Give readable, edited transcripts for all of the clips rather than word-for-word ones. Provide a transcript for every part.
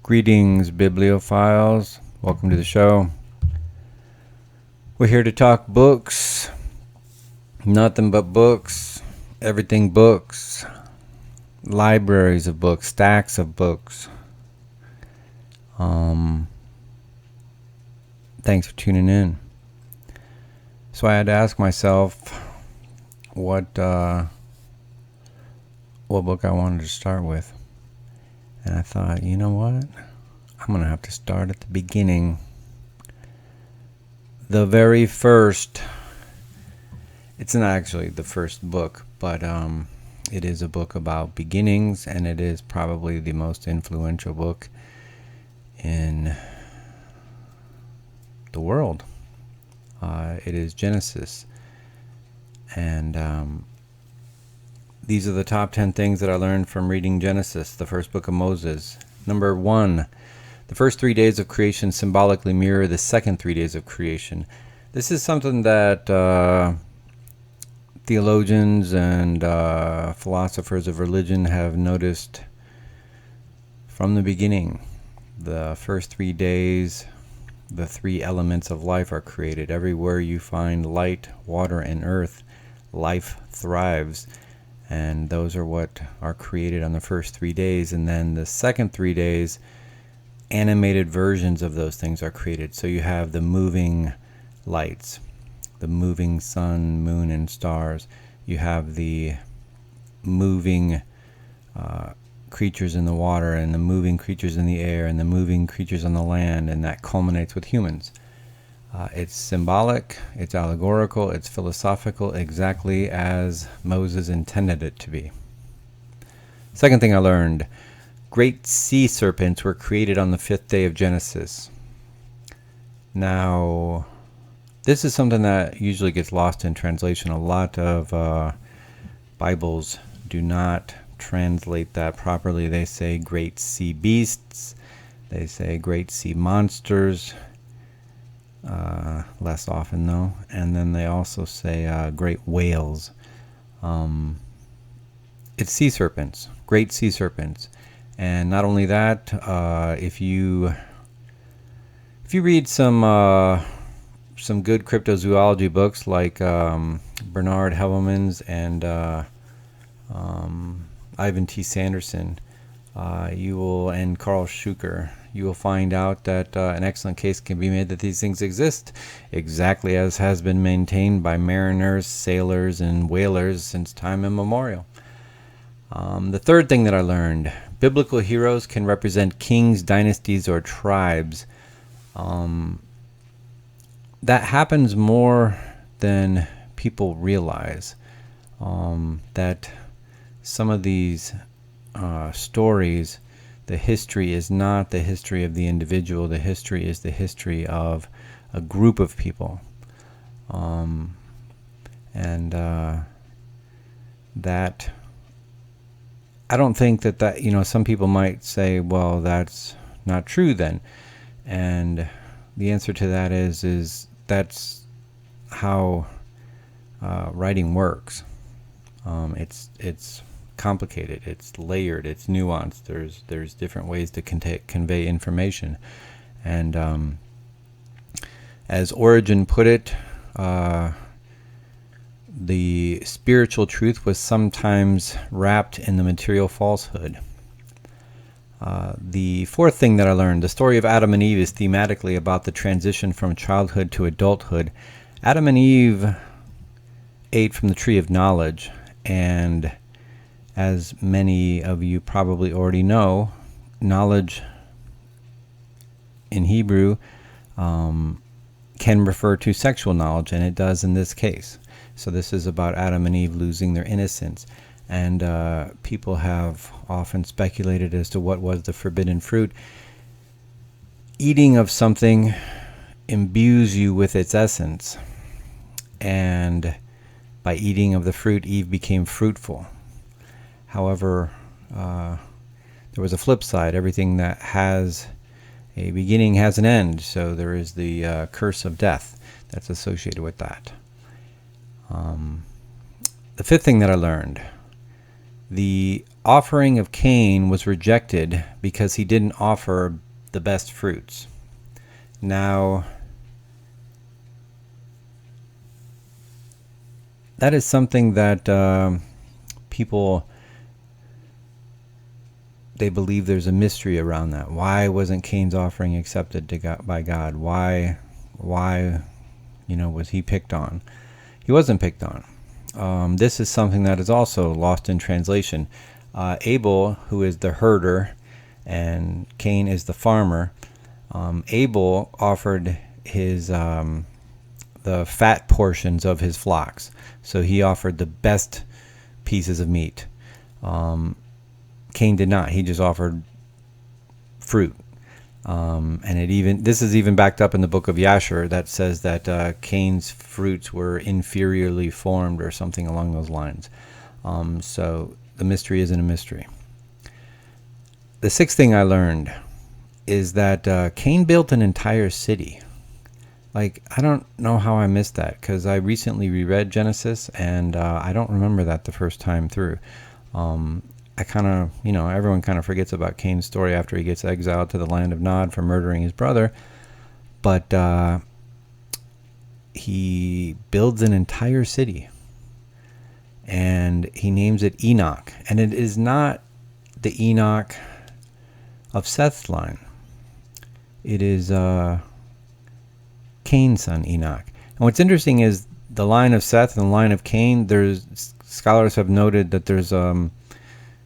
Greetings, bibliophiles. Welcome to the show. We're here to talk books. Nothing but books. Everything books. Libraries of books. Stacks of books. Thanks for tuning in. So I had to ask myself what book I wanted to start with. And I thought, you know what? I'm going to have to start at the beginning. The very first, it's not actually the first book, but it is a book about beginnings, and it is probably the most influential book in the world. It is Genesis. And these are the top 10 things that I learned from reading Genesis, the first book of Moses. Number 1, the first 3 days of creation symbolically mirror the second 3 days of creation. This is something that theologians and philosophers of religion have noticed from the beginning. The first 3 days, the three elements of life are created. Everywhere you find light, water, and earth, life thrives. And those are what are created on the first 3 days. And then the second 3 days, animated versions of those things are created. So you have the moving lights, the moving sun, moon, and stars. You have the moving creatures in the water, and the moving creatures in the air, and the moving creatures on the land, and that culminates with humans. It's symbolic, it's allegorical, it's philosophical, exactly as Moses intended it to be. Second thing I learned, great sea serpents were created on the 5th day of Genesis. Now, this is something that usually gets lost in translation. A lot of Bibles do not translate that properly. They say great sea beasts, they say great sea monsters, less often though, and then they also say great whales. It's sea serpents, great sea serpents. And not only that, if you read some good cryptozoology books like Bernard Hellman's and Ivan T. Sanderson, and Carl Schuker, you will find out that an excellent case can be made that these things exist, exactly as has been maintained by mariners, sailors, and whalers since time immemorial. The third thing that I learned, biblical heroes can represent kings, dynasties, or tribes. That happens more than people realize, that some of these stories, the history is not the history of the individual. The history is the history of a group of people. That I don't think that some people might say, well, that's not true then. And the answer to that is that's how writing works. It's complicated, it's layered, it's nuanced. There's different ways to convey information. And as Origen put it, the spiritual truth was sometimes wrapped in the material falsehood. The fourth thing that I learned, the story of Adam and Eve is thematically about the transition from childhood to adulthood. Adam and Eve ate from the tree of knowledge, and as many of you probably already know, knowledge in Hebrew can refer to sexual knowledge, and it does in this case. So this is about Adam and Eve losing their innocence. And people have often speculated as to what was the forbidden fruit. Eating of something imbues you with its essence. And by eating of the fruit, Eve became fruitful. However, there was a flip side. Everything that has a beginning has an end. So there is the curse of death that's associated with that. The fifth thing that I learned, the offering of Cain was rejected because he didn't offer the best fruits. Now, that is something that people, they believe there's a mystery around that. Why wasn't Cain's offering accepted by God? Why, was he picked on? He wasn't picked on. This is something that is also lost in translation. Abel, who is the herder, and Cain is the farmer. Abel offered his the fat portions of his flocks, so he offered the best pieces of meat. Cain did not. He just offered fruit. And this is even backed up in the book of Yashar that says that Cain's fruits were inferiorly formed or something along those lines. So the mystery isn't a mystery. The sixth thing I learned is that Cain built an entire city. Like, I don't know how I missed that, because I recently reread Genesis, and I don't remember that the first time through. I kind of, everyone kind of forgets about Cain's story after he gets exiled to the land of Nod for murdering his brother. But he builds an entire city, and he names it Enoch. And it is not the Enoch of Seth's line. It is Cain's son, Enoch. And what's interesting is the line of Seth and the line of Cain, scholars have noted that there's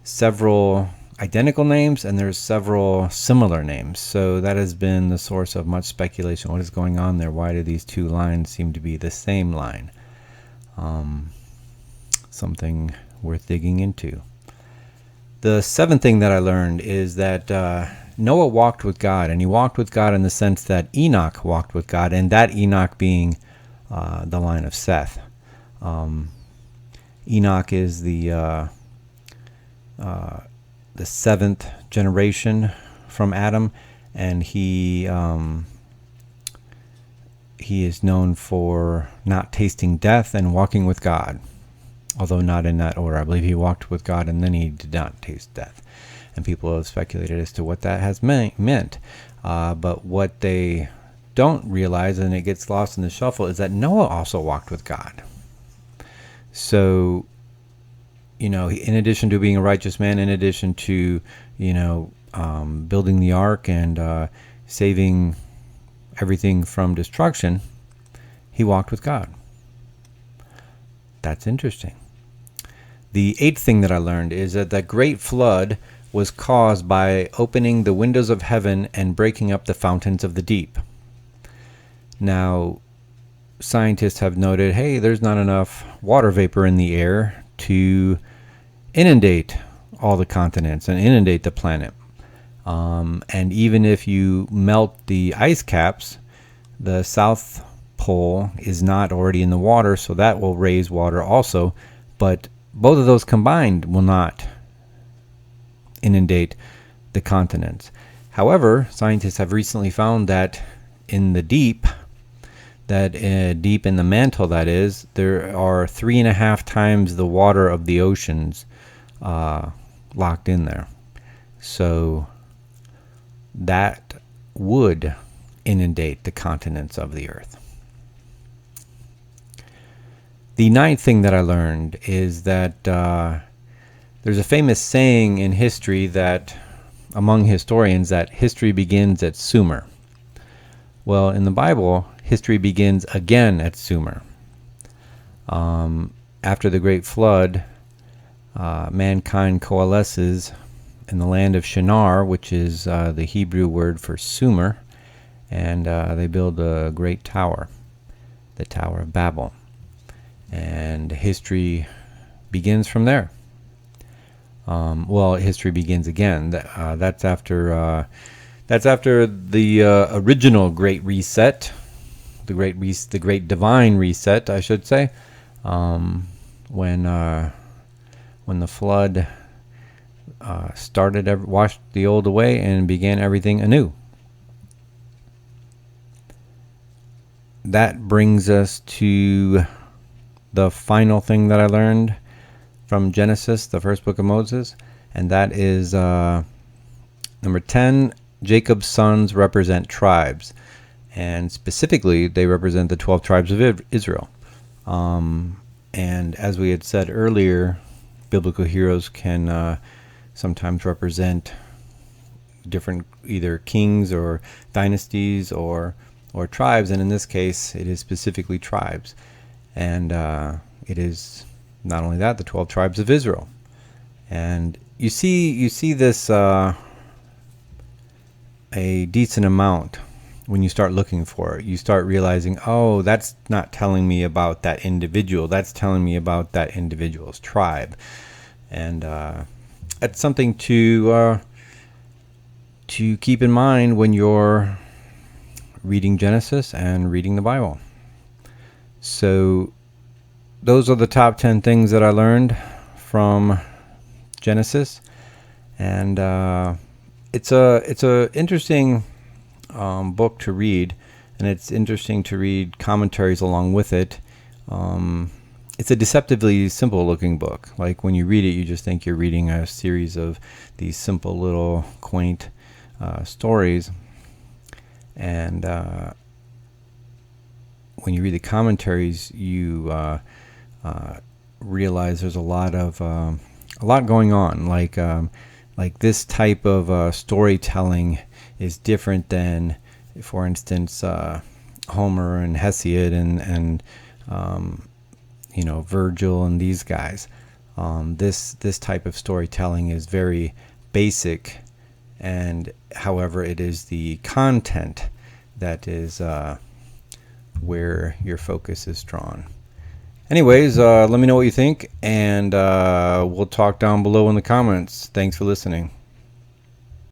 several identical names and there's several similar names. So that has been the source of much speculation. What is going on there? Why do these two lines seem to be the same line? Something worth digging into. The seventh thing that I learned is that Noah walked with God, and he walked with God in the sense that Enoch walked with God, and that Enoch being the line of Seth. Enoch is the seventh generation from Adam, and he is known for not tasting death and walking with God, although not in that order. I believe he walked with God and then he did not taste death, and people have speculated as to what that has meant. But what they don't realize, and it gets lost in the shuffle, is that Noah also walked with God. So, in addition to being a righteous man, in addition to, building the ark and saving everything from destruction, he walked with God. That's interesting. The eighth thing that I learned is that the great flood was caused by opening the windows of heaven and breaking up the fountains of the deep. Now, scientists have noted, hey, there's not enough water vapor in the air to inundate all the continents and inundate the planet. And even if you melt the ice caps, the South Pole is not already in the water, so that will raise water also. But both of those combined will not inundate the continents. However, scientists have recently found that in the deep, deep in the mantle, that is, there are 3.5 times the water of the oceans locked in there. So that would inundate the continents of the earth. The ninth thing that I learned is that there's a famous saying in history that, among historians, that history begins at Sumer. Well, in the Bible, history begins again at Sumer. After the Great Flood, mankind coalesces in the land of Shinar, which is the Hebrew word for Sumer, and they build a great tower, the Tower of Babel. And history begins from there. History begins again. That's after the original Great Reset, the Great Divine Reset, I should say, when the flood washed the old away and began everything anew. That brings us to the final thing that I learned from Genesis, the first book of Moses, And that is number 10. Jacob's sons represent tribes, and specifically they represent the 12 tribes of Israel. And as we had said earlier, biblical heroes can sometimes represent different either kings or dynasties or tribes, and in this case it is specifically tribes. And it is not only that, the 12 tribes of Israel. And you see this a decent amount when you start looking for it. You start realizing, oh, that's not telling me about that individual. That's telling me about that individual's tribe. And that's something to keep in mind when you're reading Genesis and reading the Bible. So those are the top 10 things that I learned from Genesis, and it's a interesting book to read, and it's interesting to read commentaries along with it. It's a deceptively simple looking book. Like when you read it, you just think you're reading a series of these simple little quaint stories, and when you read the commentaries, you realize there's a lot going on. Like this type of storytelling is different than, for instance, Homer and Hesiod and Virgil and these guys. This type of storytelling is very basic, and however, it is the content that is where your focus is drawn. Anyways, let me know what you think, and we'll talk down below in the comments. Thanks for listening.